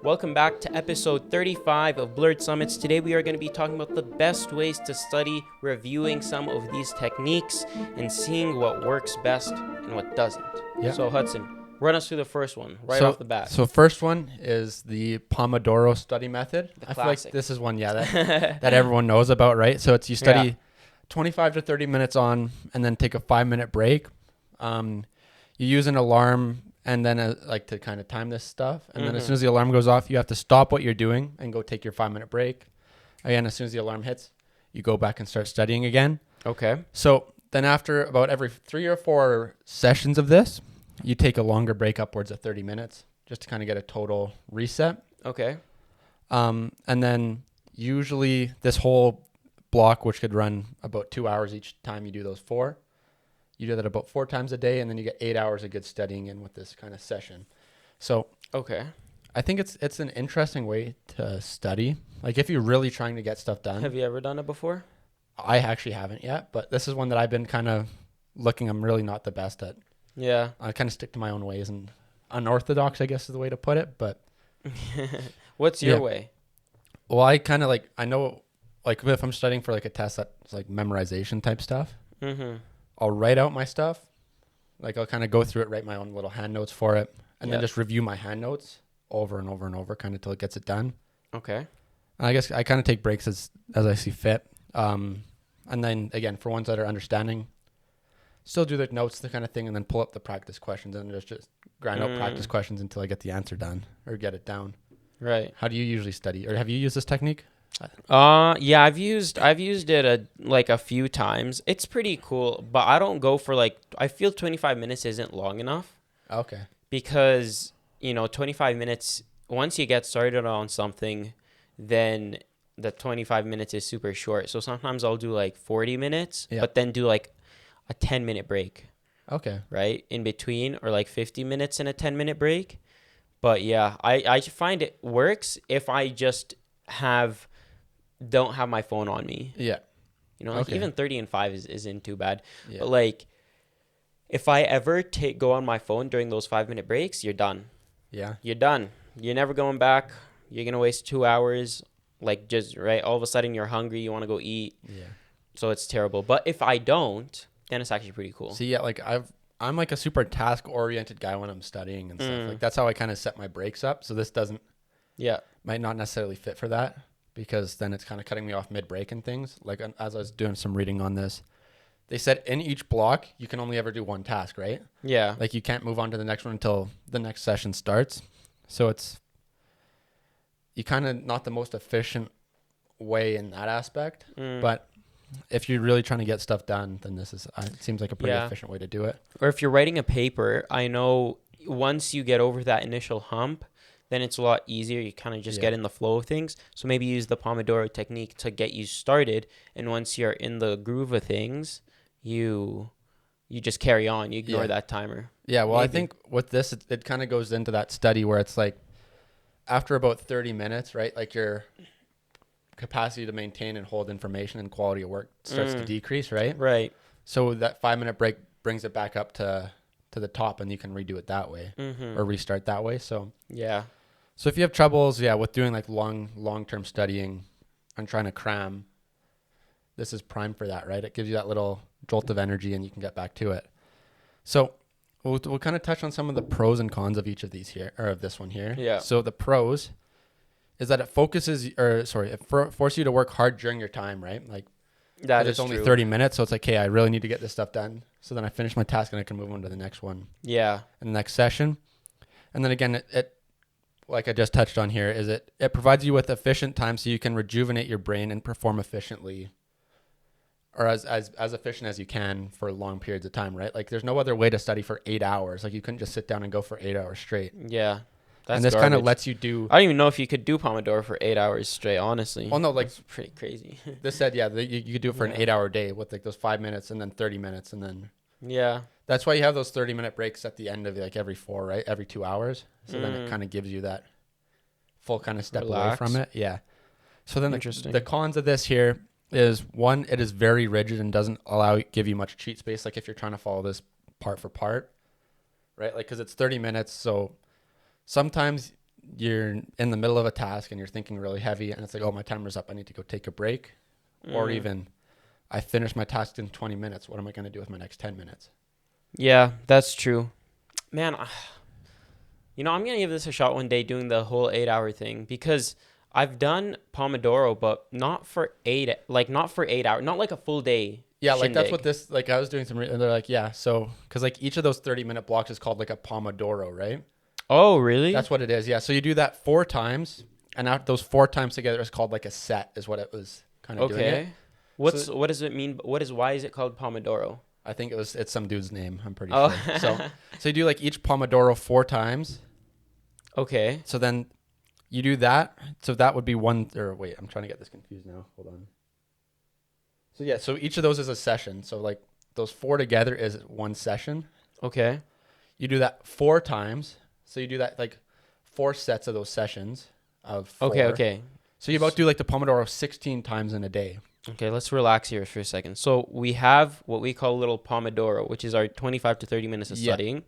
Welcome back to episode 35 of Blurred Summits. Today we are going to be talking about the best ways to study, reviewing some of these techniques, and seeing what works best and what doesn't. Yeah. So Hudson, run us through the first one right off the bat. So first one is the Pomodoro study method. The I feel like classic. this is one, that everyone knows about, right? So it's you study 25 to 30 minutes on and then take a 5-minute break. You use an alarm and then to kind of time this stuff. And then as soon as the alarm goes off, you have to stop what you're doing and go take your 5-minute break. Again, as soon as the alarm hits, you go back and start studying again. Okay. So then after about every 3 or 4 sessions of this, you take a longer break upwards of 30 minutes just to kind of get a total reset. Okay. And then usually this whole block, which could run about 2 hours each time you do those 4, you do that about 4 times a day, and then you get 8 hours of good studying in with this kind of session. So Okay. I think it's an interesting way to study. Like if you're really trying to get stuff done. Have you ever done it before? I actually haven't yet, but this is one that I've been kind of looking. I'm really not the best at. Yeah. I kind of stick to my own ways, and unorthodox, I guess, is the way to put it. But What's your Yeah. way? well, I kind of I know, if I'm studying for like a test that's like memorization type stuff, Mm-hmm. I'll write out my stuff. Like I'll kind of go through it, write my own little hand notes for it, and then Yep. just review my hand notes over and over and over, kind of till it gets it done. Okay. And I guess I kind of take breaks as I see fit. And then again, for ones that are understanding, still do the notes, the kind of thing, and then pull up the practice questions and just grind out practice questions until I get the answer done or get it down. Right. How do you usually study, or have you used this technique? Yeah, I've used it a few times. It's pretty cool, but I don't go for I feel 25 minutes isn't long enough Okay. because, 25 minutes, once you get started on something, then the 25 minutes is super short. So sometimes I'll do 40 minutes, Yeah. but then do a 10-minute break, Okay. right? In between, or 50 minutes and a 10-minute break. But yeah, I find it works if I just don't have my phone on me. Yeah. Okay. Even 30 and 5 isn't too bad. Yeah. But if I ever go on my phone during those 5-minute breaks, you're done. Yeah. You're done. You're never going back. You're going to waste 2 hours. All of a sudden you're hungry. You want to go eat. Yeah. So it's terrible. But if I don't, then it's actually pretty cool. See, yeah, I'm a super task oriented guy when I'm studying and stuff. That's how I kind of set my breaks up. So this Yeah. might not necessarily fit for that, because then it's kind of cutting me off mid break and things. As I was doing some reading on this, they said in each block you can only ever do one task, right? Yeah. You can't move on to the next one until the next session starts. So you kind of not the most efficient way in that aspect. But if you're really trying to get stuff done, then this it seems like a pretty efficient way to do it. Or if you're writing a paper, I know once you get over that initial hump, then it's a lot easier. You kind of just get in the flow of things. So maybe use the Pomodoro technique to get you started. And once you're in the groove of things, you just carry on. You ignore that timer. Yeah, well, Maybe. I think with this, it kind of goes into that study where it's after about 30 minutes, right? Your capacity to maintain and hold information and quality of work starts to decrease, right? Right. So that 5-minute break brings it back up to the top, and you can redo it that way or restart that way. So Yeah. So if you have troubles, with doing long-term studying and trying to cram, this is prime for that, right? It gives you that little jolt of energy and you can get back to it. So we'll kind of touch on some of the pros and cons of each of these here, or of this one here. Yeah. So the pros is that it forces you to work hard during your time, right? That It's is only true. 30 minutes, so it's hey, I really need to get this stuff done. So then I finish my task and I can move on to the next one Yeah. in the next session. And then again, it like I just touched on here, is it provides you with efficient time so you can rejuvenate your brain and perform efficiently, or as efficient as you can for long periods of time, right? There's no other way to study for 8 hours. You couldn't just sit down and go for 8 hours straight. Yeah. That's And this kind of garbage. lets you do. I don't even know if you could do Pomodoro for 8 hours straight, honestly. Well, no, That's pretty crazy. this said, you could do it for an 8-hour day with those 5 minutes and then 30 minutes. And then Yeah. that's why you have those 30-minute breaks at the end of every 4, right? Every 2 hours. So then it kind of gives you that full kind of step Relax. away from it. Yeah. So then Interesting. the cons of this here is, one, it is very rigid and doesn't give you much cheat space. If you're trying to follow this part for part, right? Because it's 30 minutes. So sometimes you're in the middle of a task and you're thinking really heavy and it's like, oh, my timer's up, I need to go take a break. Or even, I finished my task in 20 minutes. What am I going to do with my next 10 minutes? Yeah, that's true. Man, I'm going to give this a shot one day doing the whole 8-hour thing, because I've done Pomodoro, but not for 8 hours, not like a full day. Yeah, like that's what this, like I was doing some, and they're like, yeah, so, because like each of those 30-minute blocks is called like a Pomodoro, right? Oh, really? That's what it is, yeah. So you do that 4 times, and out those 4 times together is called like a set, is what it was kind of doing it. What does it mean? Why is it called Pomodoro? I think it's some dude's name, I'm pretty sure. So you do like each Pomodoro 4 times. Okay. So then you do that. So that would be one, or wait, I'm trying to get this confused now. Hold on. So yeah, so each of those is a session. So like those 4 together is one session. Okay. You do that 4 times. So you do that like 4 sets of those sessions of 4. Okay. So you about do like the Pomodoro 16 times in a day. Okay, let's relax here for a second. So we have what we call a little Pomodoro, which is our 25 to 30 minutes of studying.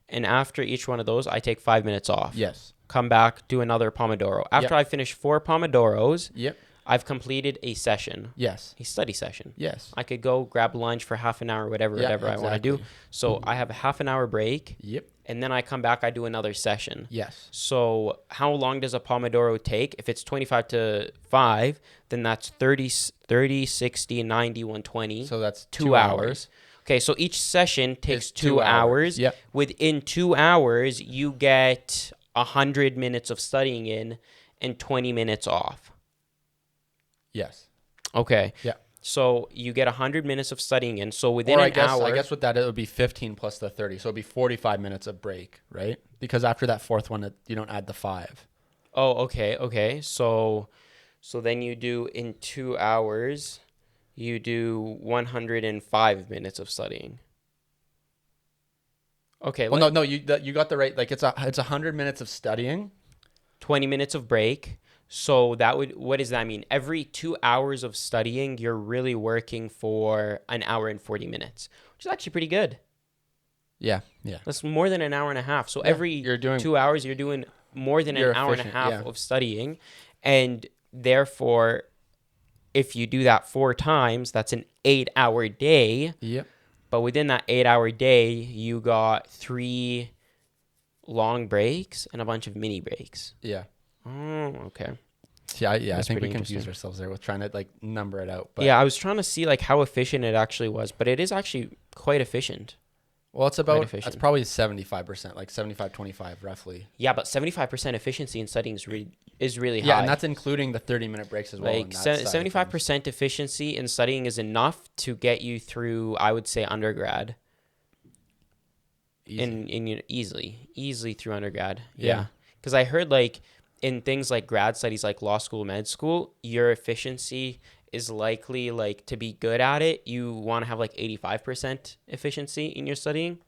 And after each one of those, I take 5 minutes off. Yes. Come back, do another Pomodoro. After I finish 4 Pomodoros, I've completed a session. Yes. A study session. Yes. I could go grab lunch for half an hour, whatever I want to do. So I have a half an hour break. Yep. And then I come back, I do another session. Yes. So how long does a Pomodoro take? If it's 25 to 5, then that's 30, 60, 90, 120. So that's 2 hours. Okay, so each session takes 2 hours. Yep. Within 2 hours, you get 100 minutes of studying in and 20 minutes off. Yes. Okay. Yeah. So you get 100 minutes of studying in. So within an hour... I guess with that, it would be 15 plus the 30. So it would be 45 minutes of break, right? Because after that 4th one, you don't add the 5. Oh, okay. So then you do in 2 hours, you do 105 minutes of studying. Okay. Well, no, you got the right. Like it's 100 minutes of studying, 20 minutes of break. So what does that mean? Every 2 hours of studying, you're really working for an hour and 40 minutes, which is actually pretty good. Yeah. That's more than an hour and a half. So every 2 hours, you're doing more than an hour and a half of studying. And therefore, if you do that 4 times, that's an 8-hour day. Yep. But within that 8-hour day, you got 3 long breaks and a bunch of mini breaks. Yeah. Oh, okay. Yeah. I think we confused ourselves there with trying to like number it out. But yeah, I was trying to see like how efficient it actually was, but it is actually quite efficient. Well, it's probably 75%, like 75-25 roughly. Yeah, but 75% efficiency in studying is really high. Yeah, and that's including the 30-minute breaks as well. Like 75% efficiency in studying is enough to get you through, I would say, undergrad. Easily through undergrad. Yeah. Because I heard like in things like grad studies, like law school, med school, your efficiency is likely like to be good at it. You want to have like 85% efficiency in your studying.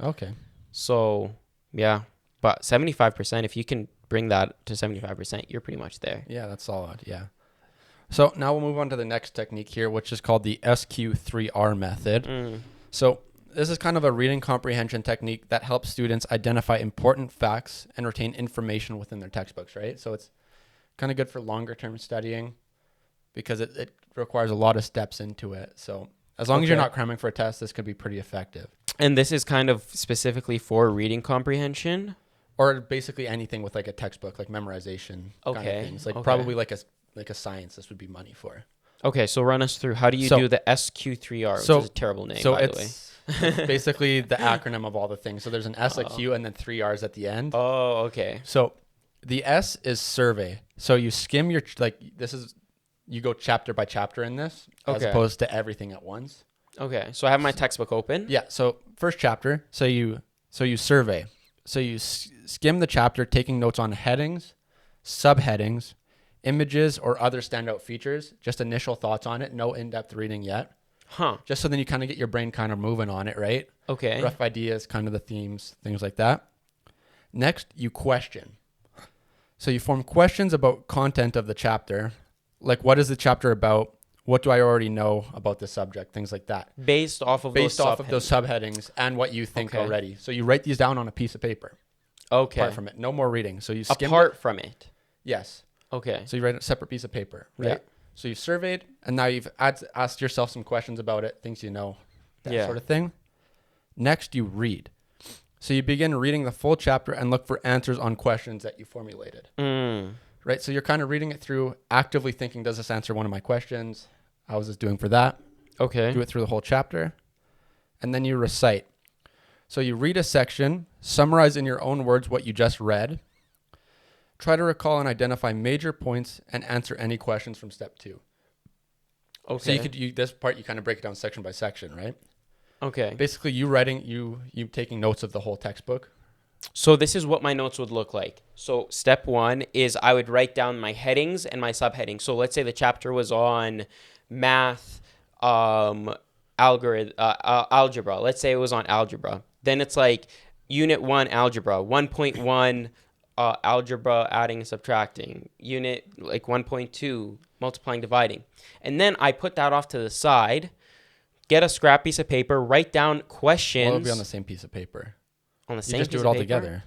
Okay. So yeah, but 75%, if you can bring that to 75%, you're pretty much there. Yeah, that's solid. Yeah. So now we'll move on to the next technique here, which is called the SQ3R method. So this is kind of a reading comprehension technique that helps students identify important facts and retain information within their textbooks, right? So it's kind of good for longer term studying because it requires a lot of steps into it. So as long as you're not cramming for a test, this could be pretty effective. And this is kind of specifically for reading comprehension? Or basically anything with like a textbook, like memorization kind of things. Like probably like a science, this would be money for. Okay, so run us through. How do you do the SQ3R, which is a terrible name, by the way. It's basically the acronym of all the things. So there's an S, a Q, and then 3 R's at the end. Oh, okay. So the S is survey. So you skim you go chapter by chapter in this, as opposed to everything at once. Okay. So I have my textbook open. Yeah. So first chapter. So you survey. So you skim the chapter, taking notes on headings, subheadings, images, or other standout features. Just initial thoughts on it. No in-depth reading yet. Just so then you kind of get your brain kind of moving on it, right? Okay. Rough ideas, kind of the themes, things like that. Next, you question. So you form questions about content of the chapter. Like, what is the chapter about? What do I already know about the subject? Things like that. Based off of those subheadings and what you think already. So you write these down on a piece of paper. Okay. Apart from it. No more reading. So you skim Apart from it. Yes. Okay. So you write a separate piece of paper, right? Yeah. So you've surveyed, and now you've asked yourself some questions about it, things you know, that sort of thing. Next, you read. So you begin reading the full chapter and look for answers on questions that you formulated. Right? So you're kind of reading it through, actively thinking, does this answer one of my questions? How is this doing for that? Okay. Do it through the whole chapter. And then you recite. So you read a section, summarize in your own words what you just read. Try to recall and identify major points and answer any questions from step 2. Okay. So you could this part you kind of break it down section by section, right? Okay. Basically, you taking notes of the whole textbook. So this is what my notes would look like. So step 1 is I would write down my headings and my subheadings. So let's say the chapter was on math, algebra. Let's say it was on algebra. Then it's like unit 1 algebra, 1.1 algebra adding and subtracting, unit like 1.2 multiplying dividing. And then I put that off to the side, get a scrap piece of paper, write down questions. Well, it'll be on the same piece of paper. On the same you just piece do it of all paper? together.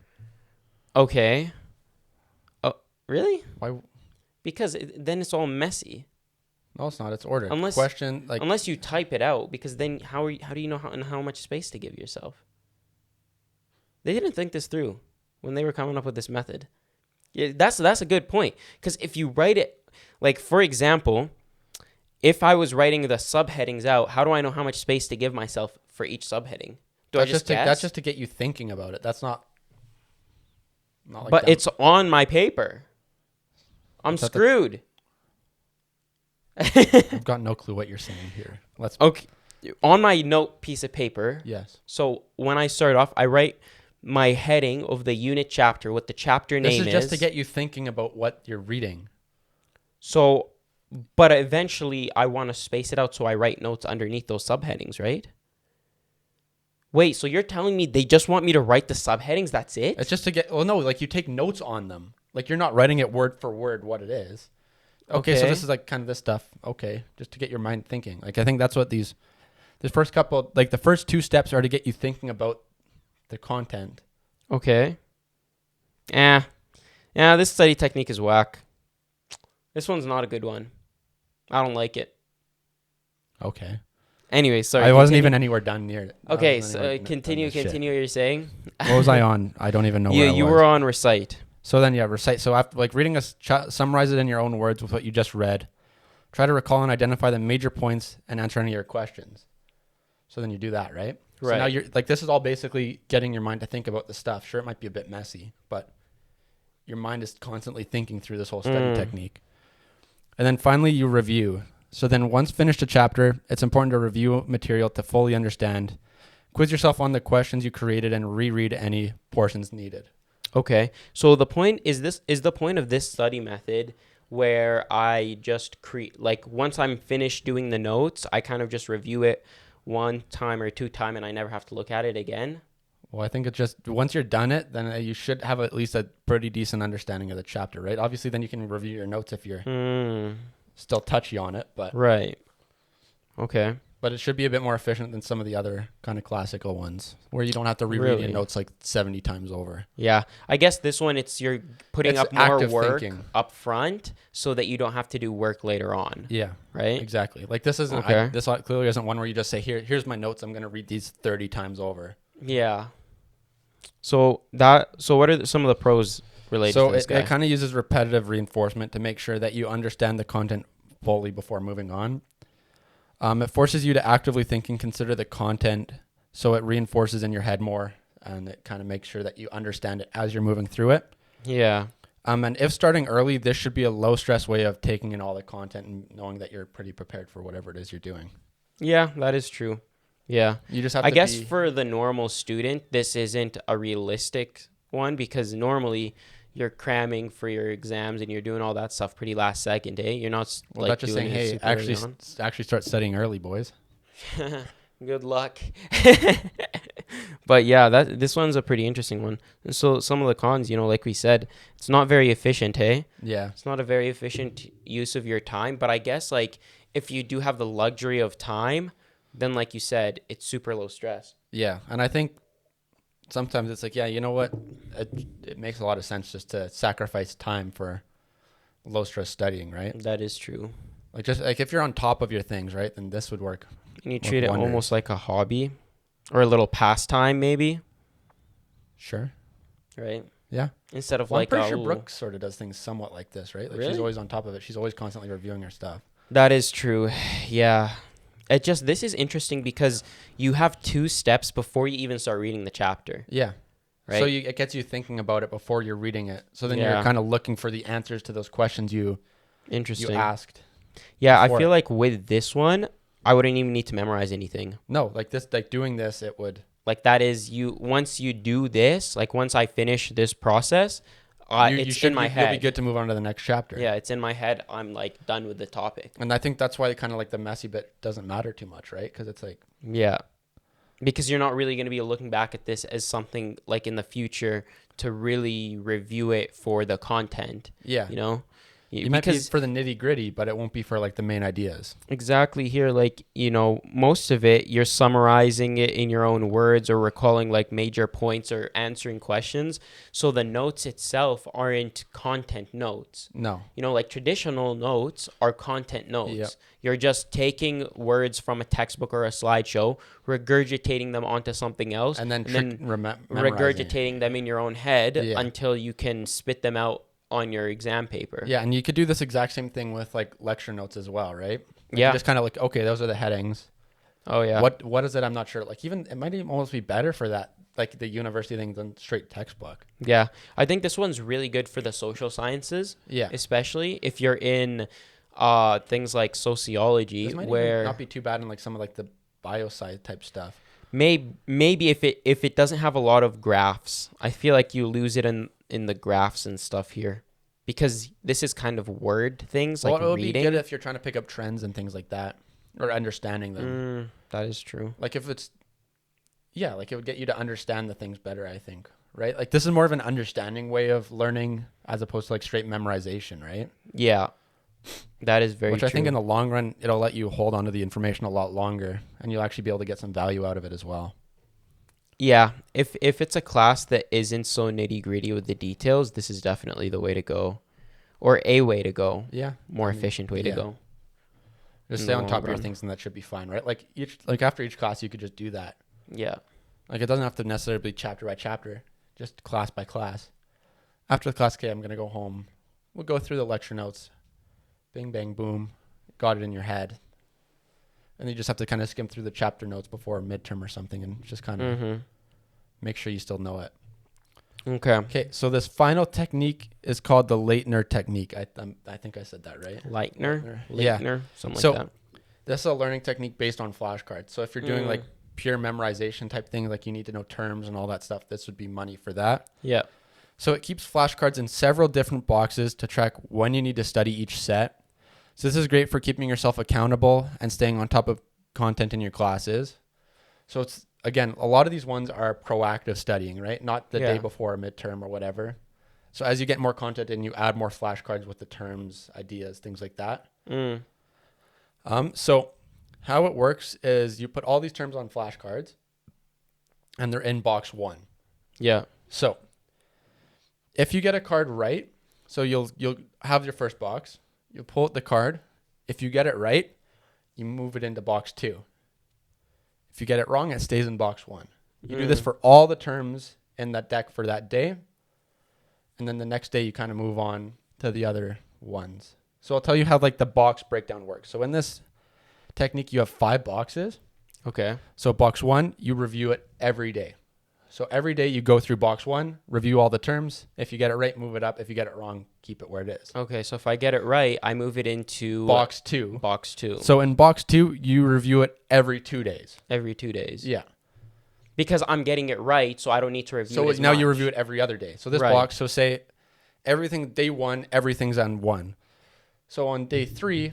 Okay. Oh, really? Why? Because then it's all messy. No, it's not. It's ordered. Unless you type it out, because then how do you know how much space to give yourself? They didn't think this through when they were coming up with this method. Yeah, that's a good point. Because if you write it, like for example, if I was writing the subheadings out, how do I know how much space to give myself for each subheading? That's just to get you thinking about it. That's not like but it's on my paper. I'm screwed. I've got no clue what you're saying here. Okay. On my note piece of paper. Yes. So when I start off, I write my heading of the unit chapter, what the chapter name is. This is just to get you thinking about what you're reading. So, but eventually I want to space it out, so I write notes underneath those subheadings, right? Wait, so you're telling me they just want me to write the subheadings? That's it? It's just to get... Well, no, like you take notes on them. Like you're not writing it word for word what it is. Okay, so this is like kind of this stuff. Okay, just to get your mind thinking. Like I think that's what this first couple... Like the first 2 steps are to get you thinking about the content. Okay. Yeah, this study technique is whack. This one's not a good one. I don't like it. Okay. Anyway, sorry. I wasn't even anywhere done near it. Okay, so continue what you're saying. What was I on? I don't even know where I was. You were on recite. So then, recite. So after like reading summarize it in your own words with what you just read. Try to recall and identify the major points and answer any of your questions. So then you do that, right? Right. So now you're like, this is all basically getting your mind to think about the stuff. Sure, it might be a bit messy, but your mind is constantly thinking through this whole study technique. And then finally you review. So then once finished a chapter, it's important to review material to fully understand. Quiz yourself on the questions you created and reread any portions needed. Okay. So the point is the point of this study method where I just once I'm finished doing the notes, I kind of just review it 1 time or 2 times and I never have to look at it again. Well, I think it's just once you're done it, then you should have at least a pretty decent understanding of the chapter, right? Obviously, then you can review your notes if you're still touchy on it, but right. Okay. But it should be a bit more efficient than some of the other kind of classical ones where you don't have to reread your notes like 70 times over. Yeah. I guess this one, you're putting up more work up front so that you don't have to do work later on. Yeah. Right? Exactly. Like this isn't, this clearly isn't one where you just say, here's my notes. I'm going to read these 30 times over. Yeah. So what are some of the pros related to this guy? It kind of uses repetitive reinforcement to make sure that you understand the content fully before moving on. It forces you to actively think and consider the content, so it reinforces in your head more, and it kind of makes sure that you understand it as you're moving through it. Yeah. And if starting early, this should be a low-stress way of taking in all the content and knowing that you're pretty prepared for whatever it is you're doing. Yeah, that is true. Yeah. You just have I guess for the normal student, this isn't a realistic one because normally you're cramming for your exams and you're doing all that stuff pretty last second, eh? You're not that's just saying, hey, actually start studying early, boys. Good luck. But yeah, this one's a pretty interesting one. And so some of the cons, like we said, it's not very efficient, hey? Yeah. It's not a very efficient use of your time, but I guess like if you do have the luxury of time, then like you said, it's super low stress. Yeah, and I think sometimes it's like, yeah, you know what? It makes a lot of sense just to sacrifice time for low stress studying, right? That is true. Like just like if you're on top of your things, right, then this would work. And you treat it almost like a hobby or a little pastime, maybe. Sure. Right. Yeah. Instead of Well, like I'm pretty sure Brooke sort of does things somewhat like this, right? Like Really? she's always on top of it. She's always constantly reviewing her stuff. That is true. Yeah. This is interesting because you have 2 steps before you even start reading the chapter. Yeah. Right. So it gets you thinking about it before you're reading it. So then Yeah. you're kind of looking for the answers to those questions you asked. Yeah, I before. feel like with this one, I wouldn't even need to memorize anything. No, like this, like doing this, it would. Like that is once you do this, like once I finish this process, it's in my head. You'll be good to move on to the next chapter. Yeah, it's in my head. I'm like done with the topic. And I think that's why kind of like the messy bit doesn't matter too much, right? Because it's like. Yeah. Because you're not really going to be looking back at this as something like in the future to really review it for the content. Yeah. You know? You might be for the nitty gritty, but it won't be for like the main ideas. Exactly. Here, like, you know, most of it, you're summarizing it in your own words or recalling like major points or answering questions. So the notes itself aren't content notes. No. You know, like traditional notes are content notes. Yep. You're just taking words from a textbook or a slideshow, regurgitating them onto something else, and then regurgitating them in your own head Yeah. until you can spit them out on your exam paper. Yeah, and you could do this exact same thing with like lecture notes as well, right? Like Yeah. You just kind of like, okay, those are the headings. Oh yeah. What is it? I'm not sure. Like even it might even almost be better for that, like the university thing than straight textbook. Yeah, I think this one's really good for the social sciences. Yeah. Especially if you're in things like sociology, This might where even not be too bad in like some of like the biosci type stuff. maybe if it doesn't have a lot of graphs, I feel like you lose it in the graphs and stuff here, because this is kind of word things like it would reading. be good if you're trying to pick up trends and things like that, or understanding them. That is true. Like if it's, yeah, like it would get you to understand the things better, I think, right? Like this is more of an understanding way of learning as opposed to like straight memorization, right? Yeah, that is very Which true. I think in the long run, it'll let you hold on to the information a lot longer, and you'll actually be able to get some value out of it as well. Yeah, if it's a class that isn't so nitty gritty with the details, this is definitely the way to go, or a way to go. Yeah, more efficient way to go. Just stay on top of your things, and that should be fine, right? Like after each class, you could just do that. Yeah, like it doesn't have to necessarily be chapter by chapter, just class by class. After the class, okay, I'm gonna go home. We'll go through the lecture notes. Bing, bang, boom, got it in your head. And you just have to kind of skim through the chapter notes before a midterm or something and just kind of make sure you still know it. Okay, so this final technique is called the Latener Technique. I think I said that right. Leitner, something like that. This is a learning technique based on flashcards. So if you're doing like pure memorization type things, like you need to know terms and all that stuff, this would be money for that. Yeah. So it keeps flashcards in several different boxes to track when you need to study each set. So this is great for keeping yourself accountable and staying on top of content in your classes. So it's, again, a lot of these ones are proactive studying, right? Not the day before a midterm or whatever. So as you get more content and you add more flashcards with the terms, ideas, things like that. So how it works is you put all these terms on flashcards and they're in box 1. Yeah. So if you get a card right, so you'll have your first box. You pull out the card. If you get it right, you move it into box 2. If you get it wrong, it stays in box 1. You do this for all the terms in that deck for that day. And then the next day you kind of move on to the other ones. So I'll tell you how like the box breakdown works. So in this technique, you have 5 boxes. Okay. So box 1, you review it every day. So every day you go through box 1, review all the terms. If you get it right, move it up. If you get it wrong, keep it where it is. Okay, so if I get it right, I move it into box 2. Box 2. So in box 2, you review it every 2 days. Every 2 days. Yeah. Because I'm getting it right, so I don't need to review it. So now you review it every other day. So this box, so say everything day 1, everything's on 1. So on day 3,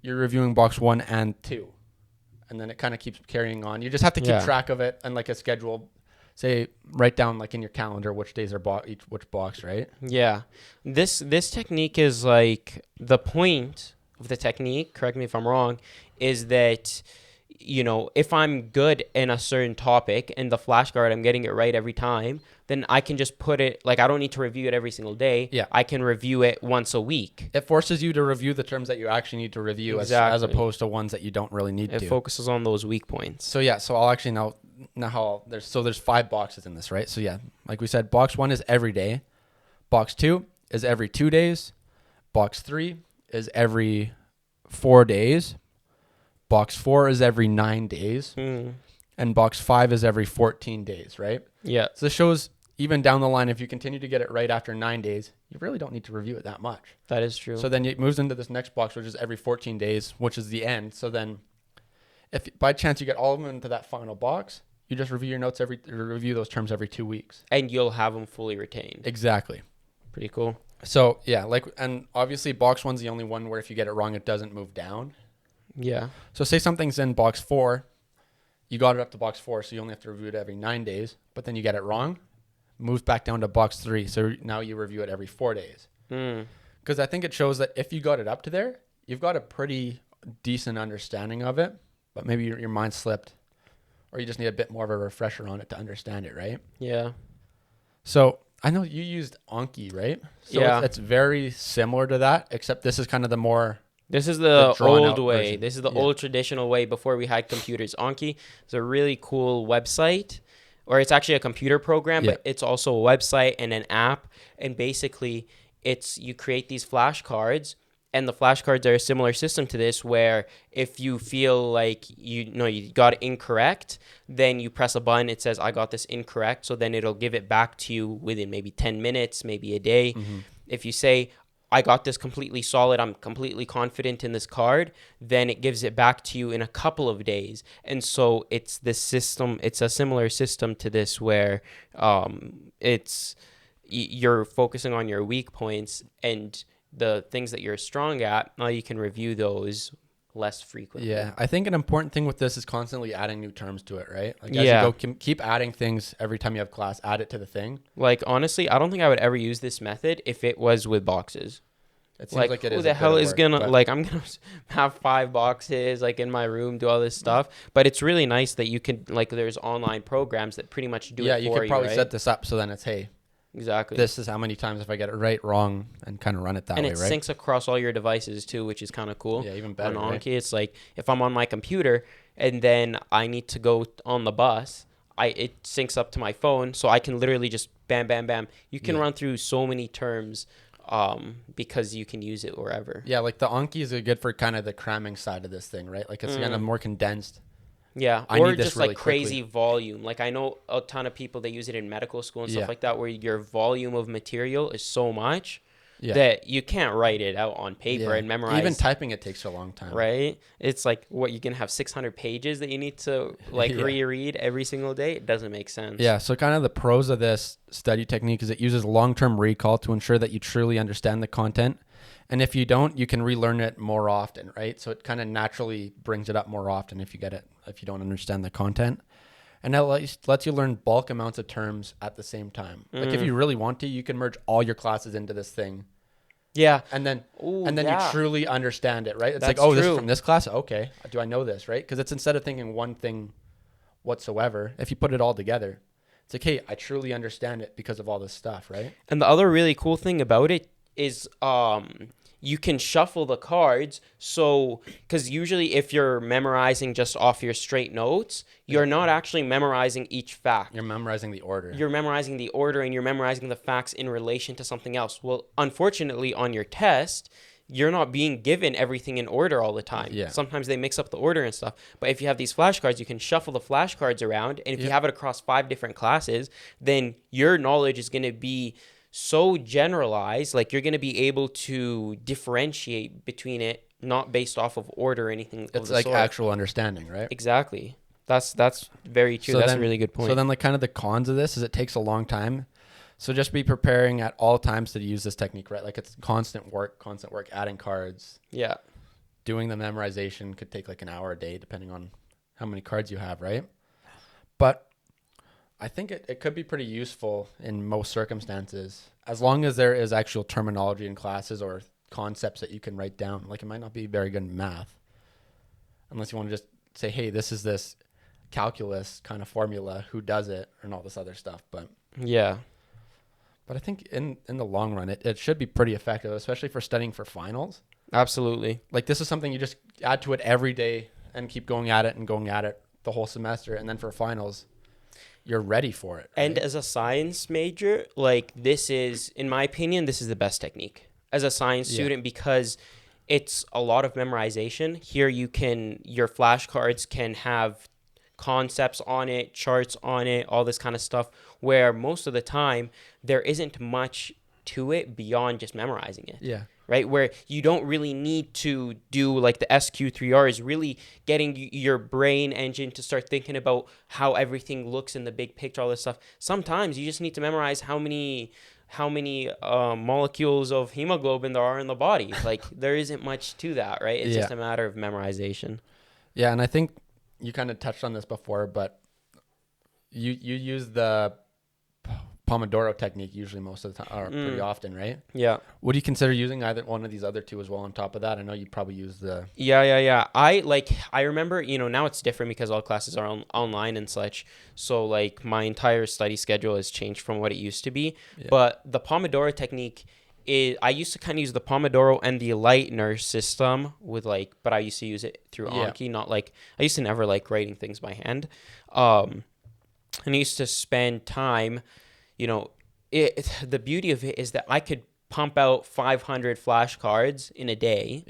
you're reviewing box 1 and 2. And then it kind of keeps carrying on. You just have to keep track of it and like a schedule. Say, write down like in your calendar which days are which box, right? Yeah. This technique is like, the point of the technique, correct me if I'm wrong, is that if I'm good in a certain topic and the flashcard, I'm getting it right every time, then I can just put it, like, I don't need to review it every single day. Yeah. I can review it once a week. It forces you to review the terms that you actually need to review as opposed to ones that you don't really need to. It focuses on those weak points. So I'll actually there's 5 boxes in this, right? So like we said, box 1 is every day. Box 2 is every 2 days. Box 3 is every 4 days. Box 4 is every 9 days. And box 5 is every 14 days, right? Yeah. So this shows even down the line, if you continue to get it right after 9 days, you really don't need to review it that much. That is true. So then it moves into this next box, which is every 14 days, which is the end. So then if by chance you get all of them into that final box, you just review your notes review those terms every 2 weeks. And you'll have them fully retained. Exactly. Pretty cool. So and obviously box 1's the only one where if you get it wrong, it doesn't move down. Yeah. So say something's in box 4, you got it up to box 4, so you only have to review it every 9 days, but then you get it wrong, moves back down to box 3. So now you review it every 4 days. Because I think it shows that if you got it up to there, you've got a pretty decent understanding of it, but maybe your mind slipped, or you just need a bit more of a refresher on it to understand it, right? Yeah. So I know you used Anki, right? So yeah. It's very similar to that, except this is kind of the more... This is the old way. Version. This is the old traditional way before we had computers. Anki is a really cool website, or it's actually a computer program, but it's also a website and an app. And basically, you create these flashcards, and the flashcards are a similar system to this, where if you feel like you got it incorrect, then you press a button. It says, I got this incorrect. So then it'll give it back to you within maybe 10 minutes, maybe a day. If you say, I got this completely solid, I'm completely confident in this card, then it gives it back to you in a couple of days. And so it's this system, it's a similar system to this, where you're focusing on your weak points, and the things that you're strong at, now you can review those less frequently. Yeah, I think an important thing with this is constantly adding new terms to it, right? Like as you go, keep adding things every time you have class, add it to the thing. Like, honestly, I don't think I would ever use this method if it was with boxes. It seems like it is. Who the hell is gonna, like, I'm gonna have 5 boxes, like, in my room, do all this stuff. But it's really nice that you can, like, there's online programs that pretty much do it for you. Yeah, you could probably right? set this up so then it's, hey, exactly, this is how many times if I get it right, wrong, and kind of run it that way, right? And it syncs across all your devices too, which is kind of cool. Yeah, even better. On Anki, right? It's like if I'm on my computer and then I need to go on the bus, it syncs up to my phone, so I can literally just bam, bam, bam. You can run through so many terms because you can use it wherever. Yeah, like the Anki is good for kind of the cramming side of this thing, right? Like it's kind of more condensed. Yeah, or just really like crazy volume. Like I know a ton of people that use it in medical school and stuff like that, where your volume of material is so much that you can't write it out on paper and memorize. Even typing it takes a long time. Right? It's like, what, you can have 600 pages that you need to like reread every single day? It doesn't make sense. Yeah, so kind of the pros of this study technique is it uses long-term recall to ensure that you truly understand the content. And if you don't, you can relearn it more often, right? So it kind of naturally brings it up more often if you don't understand the content. And that lets you learn bulk amounts of terms at the same time. Like if you really want to, you can merge all your classes into this thing. Yeah. And then you truly understand it, right? It's That's like, oh, true. this is from this class? Okay. Do I know this, right? Because it's instead of thinking one thing whatsoever, if you put it all together, it's like, hey, I truly understand it because of all this stuff, right? And the other really cool thing about it is you can shuffle the cards. So, because usually if you're memorizing just off your straight notes, you're not actually memorizing each fact. You're memorizing the order. You're memorizing the order, and you're memorizing the facts in relation to something else. Well, unfortunately, on your test, you're not being given everything in order all the time. Yeah. Sometimes they mix up the order and stuff. But if you have these flashcards, you can shuffle the flashcards around. And if you have it across 5 different classes, then your knowledge is going to be so generalized, like you're going to be able to differentiate between it, not based off of order or anything. It's like actual understanding, right? Exactly. That's very true. So that's a really good point. So then, like, kind of the cons of this is it takes a long time. So just be preparing at all times to use this technique, right? Like it's constant work, adding cards. Yeah. Doing the memorization could take like an hour a day, depending on how many cards you have, right? But I think it could be pretty useful in most circumstances, as long as there is actual terminology in classes or concepts that you can write down. Like it might not be very good in math, unless you want to just say, hey, this calculus kind of formula, who does it, and all this other stuff. But I think in the long run, it should be pretty effective, especially for studying for finals. Absolutely. Like, this is something you just add to it every day and keep going at it the whole semester. And then for finals, you're ready for it. Right? And as a science major, like, this is, in my opinion, this is the best technique as a science student, because it's a lot of memorization. Here your flashcards can have concepts on it, charts on it, all this kind of stuff, where most of the time there isn't much to it beyond just memorizing it. Yeah. Right? Where you don't really need to do like the SQ3R, is really getting your brain engine to start thinking about how everything looks in the big picture, all this stuff. Sometimes you just need to memorize how many molecules of hemoglobin there are in the body. Like, there isn't much to that, right? It's just a matter of memorization. Yeah, and I think you kind of touched on this before, but you use the Pomodoro technique usually most of the time, or pretty often, right? Yeah. Would you consider using either one of these other two as well on top of that? I know you probably use the... Yeah. I remember, now it's different because all classes are online and such. So, like, my entire study schedule has changed from what it used to be. Yeah. But the Pomodoro technique I used to kind of use the Pomodoro and the Leitner System but I used to use it through Anki, not like, I used to never like writing things by hand. And I used to spend time, the beauty of it is that I could pump out 500 flashcards in a day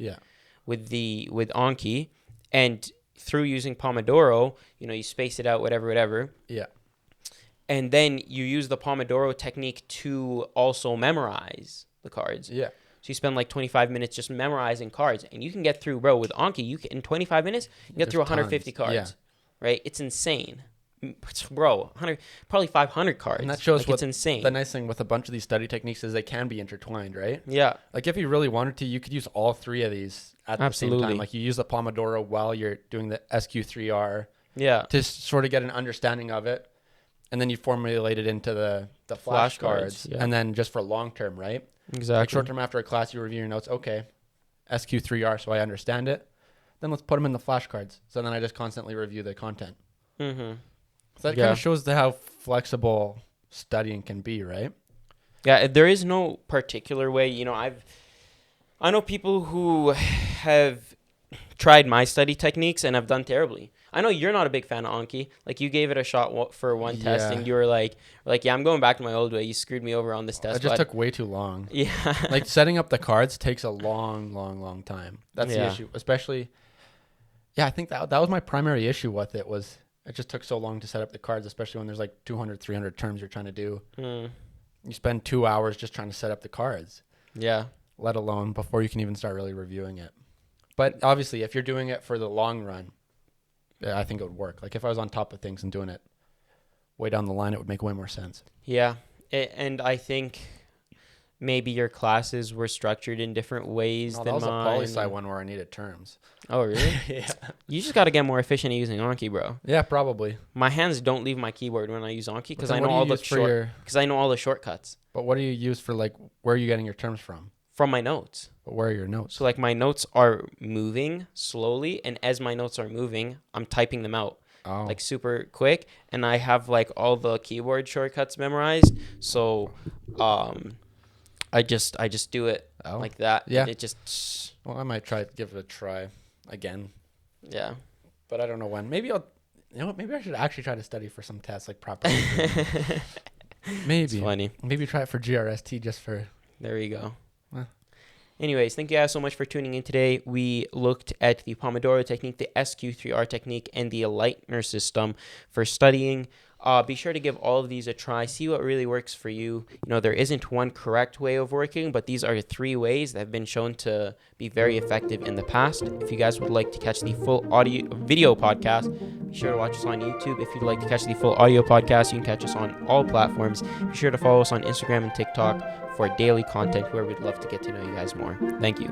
with Anki, and through using Pomodoro, you space it out, whatever. Yeah. And then you use the Pomodoro technique to also memorize the cards. Yeah. So you spend like 25 minutes just memorizing cards, and you can get through, bro, with Anki, in 25 minutes, you get through 150 cards. Right? It's insane. Bro, probably 500 cards. And that shows it's insane. The nice thing with a bunch of these study techniques is they can be intertwined, right? Yeah. Like, if you really wanted to, you could use all three of these at the same time. Like, you use the Pomodoro while you're doing the SQ3R. Yeah. To sort of get an understanding of it. And then you formulate it into the flashcards. Yeah. And then just for long term, right? Exactly. Like, short term after a class, you review your notes. Okay, SQ3R, so I understand it. Then let's put them in the flashcards. So then I just constantly review the content. Mm-hmm. So that kind of shows how flexible studying can be, right? Yeah, there is no particular way. I know people who have tried my study techniques and have done terribly. I know you're not a big fan of Anki. Like, you gave it a shot for one test, and you were like, yeah, I'm going back to my old way. You screwed me over on this test. It just took way too long. Yeah. Like, setting up the cards takes a long time. That's the issue. Especially, I think that was my primary issue with it, was it just took so long to set up the cards, especially when there's like 200, 300 terms you're trying to do. You spend 2 hours just trying to set up the cards. Yeah. Let alone before you can even start really reviewing it. But obviously, if you're doing it for the long run, I think it would work. Like, if I was on top of things and doing it way down the line, it would make way more sense. Yeah. And I think maybe your classes were structured in different ways than mine. That was a poli-sci one where I needed terms. Oh, really? Yeah. You just got to get more efficient at using Anki, bro. Yeah, probably. My hands don't leave my keyboard when I use Anki because I know all the shortcuts. But what do you use for, like, where are you getting your terms from? From my notes. But where are your notes? So, like, my notes are moving slowly, and as my notes are moving, I'm typing them out like super quick, and I have like all the keyboard shortcuts memorized. So, I just do it like that. Yeah. It just. Well, I might give it a try again. Yeah. But I don't know when. Maybe maybe I should actually try to study for some tests, like, properly. Maybe. It's funny. Maybe try it for GRST just for. There you go. Anyways, thank you guys so much for tuning in today. We looked at the Pomodoro technique, the SQ3R technique, and the Leitner system for studying. Be sure to give all of these a try. See what really works for you. There isn't one correct way of working, but these are 3 ways that have been shown to be very effective in the past. If you guys would like to catch the full video podcast, be sure to watch us on YouTube. If you'd like to catch the full audio podcast, you can catch us on all platforms. Be sure to follow us on Instagram and TikTok for daily content where we'd love to get to know you guys more. Thank you.